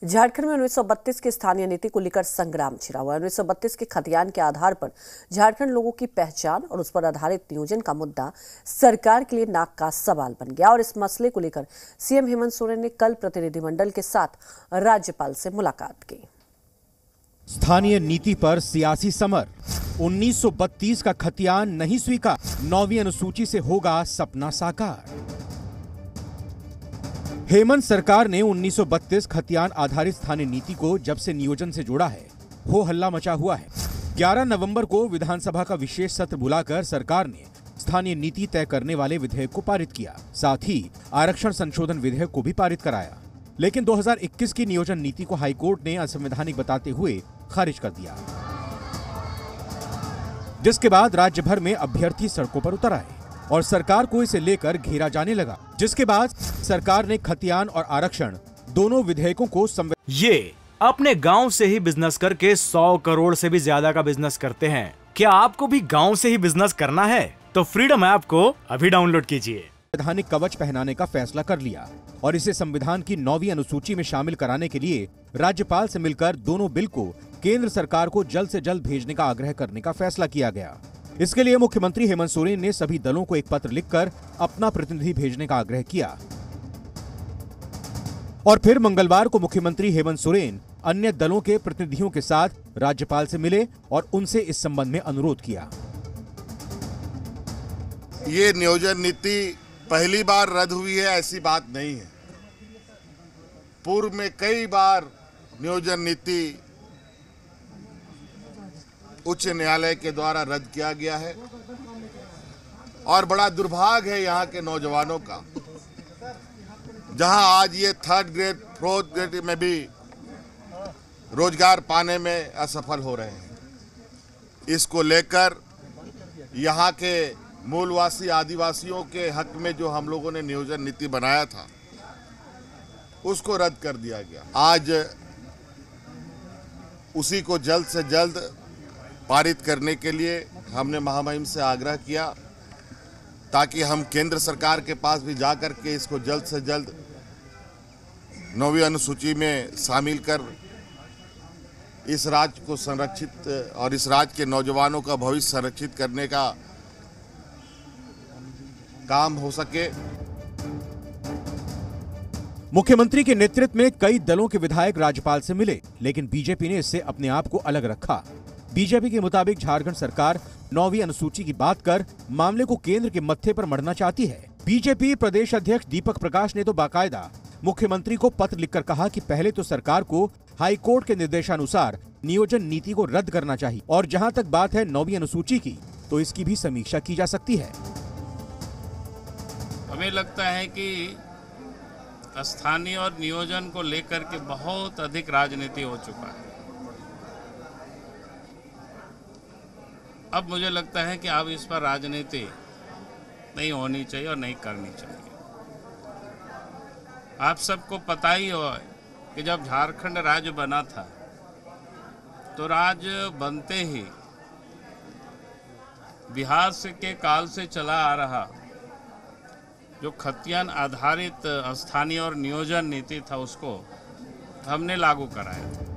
झारखंड में 1932 की स्थानीय नीति को लेकर संग्राम छिड़ा हुआ है। 1932 के खतियान के आधार पर झारखंड लोगों की पहचान और उस पर आधारित नियोजन का मुद्दा सरकार के लिए नाक का सवाल बन गया और इस मसले को लेकर सीएम हेमंत सोरेन ने कल प्रतिनिधिमंडल के साथ राज्यपाल से मुलाकात की। स्थानीय नीति पर सियासी समर, 1932 का खतियान नहीं स्वीकार, 9वीं अनुसूची से होगा सपना साकार। हेमंत सरकार ने 1932 खतियान आधारित स्थानीय नीति को जब से नियोजन से जोड़ा है, हो हल्ला मचा हुआ है। 11 नवंबर को विधानसभा का विशेष सत्र बुलाकर सरकार ने स्थानीय नीति तय करने वाले विधेयक को पारित किया, साथ ही आरक्षण संशोधन विधेयक को भी पारित कराया। लेकिन 2021 की नियोजन नीति को हाईकोर्ट ने असंवैधानिक बताते हुए खारिज कर दिया, जिसके बाद राज्य भर में अभ्यर्थी सड़कों पर उतर आए और सरकार को इसे लेकर घेरा जाने लगा, जिसके बाद सरकार ने खतियान और आरक्षण दोनों विधेयकों को ये अपने गांव से ही बिजनेस करके 100 करोड़ से भी ज्यादा का बिजनेस करते हैं। क्या आपको भी गांव से ही बिजनेस करना है? तो फ्रीडम ऐप को अभी डाउनलोड कीजिए। संवैधानिक कवच पहनाने का फैसला कर लिया और इसे संविधान की 9वीं अनुसूची में शामिल कराने के लिए राज्यपाल से मिलकर दोनों बिल को केंद्र सरकार को जल्द से जल्द भेजने का आग्रह करने का फैसला किया गया। इसके लिए मुख्यमंत्री हेमंत सोरेन ने सभी दलों को एक पत्र लिखकर अपना प्रतिनिधि भेजने का आग्रह किया और फिर मंगलवार को मुख्यमंत्री हेमंत सोरेन अन्य दलों के प्रतिनिधियों के साथ राज्यपाल से मिले और उनसे इस संबंध में अनुरोध किया। ये नियोजन नीति पहली बार रद्द हुई है ऐसी बात नहीं है। पूर्व में कई बार नियोजन नीति उच्च न्यायालय के द्वारा रद्द किया गया है और बड़ा दुर्भाग्य है यहाँ के नौजवानों का, जहाँ आज ये 3rd ग्रेड 4th ग्रेड में भी रोजगार पाने में असफल हो रहे हैं। इसको लेकर यहाँ के मूलवासी आदिवासियों के हक में जो हम लोगों ने नियोजन नीति बनाया था उसको रद्द कर दिया गया। आज उसी को जल्द से जल्द पारित करने के लिए हमने महामहिम से आग्रह किया ताकि हम केंद्र सरकार के पास भी जाकर के इसको जल्द से जल्द 9वीं अनुसूची में शामिल कर इस राज्य को संरक्षित और इस राज्य के नौजवानों का भविष्य संरक्षित करने का काम हो सके। मुख्यमंत्री के नेतृत्व में कई दलों के विधायक राज्यपाल से मिले, लेकिन बीजेपी ने इससे अपने आप को अलग रखा। बीजेपी के मुताबिक झारखंड सरकार 9वीं अनुसूची की बात कर मामले को केंद्र के मत्थे पर मढ़ना चाहती है। बीजेपी प्रदेश अध्यक्ष दीपक प्रकाश ने तो बाकायदा मुख्यमंत्री को पत्र लिखकर कहा कि पहले तो सरकार को हाईकोर्ट के निर्देशानुसार नियोजन नीति को रद्द करना चाहिए और जहां तक बात है 9वीं अनुसूची की, तो इसकी भी समीक्षा की जा सकती है। हमें लगता है कि स्थानीय और नियोजन को लेकर के बहुत अधिक राजनीति हो चुका है। अब मुझे लगता है कि अब इस पर राजनीति नहीं होनी चाहिए और नहीं करनी चाहिए। आप सबको पता ही हो कि जब झारखंड राज्य बना था तो राज्य बनते ही बिहार के काल से चला आ रहा जो खतियान आधारित स्थानीय और नियोजन नीति था उसको हमने लागू कराया।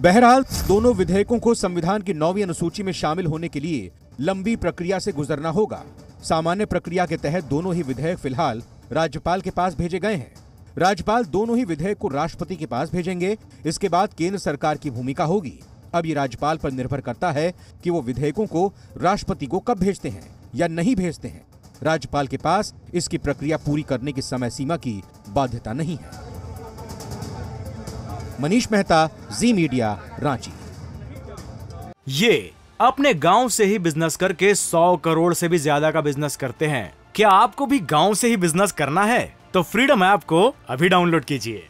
बहरहाल दोनों विधेयकों को संविधान की 9वीं अनुसूची में शामिल होने के लिए लंबी प्रक्रिया से गुजरना होगा। सामान्य प्रक्रिया के तहत दोनों ही विधेयक फिलहाल राज्यपाल के पास भेजे गए हैं। राज्यपाल दोनों ही विधेयक को राष्ट्रपति के पास भेजेंगे। इसके बाद केंद्र सरकार की भूमिका होगी। अब ये राज्यपाल पर निर्भर करता है कि वो विधेयकों को राष्ट्रपति को कब भेजते हैं या नहीं भेजते हैं। राज्यपाल के पास इसकी प्रक्रिया पूरी करने की समय सीमा की बाध्यता नहीं है। मनीष मेहता, जी मीडिया, रांची। ये अपने गांव से ही बिजनेस करके 100 करोड़ से भी ज्यादा का बिजनेस करते हैं। क्या आपको भी गांव से ही बिजनेस करना है? तो फ्रीडम ऐप को अभी डाउनलोड कीजिए।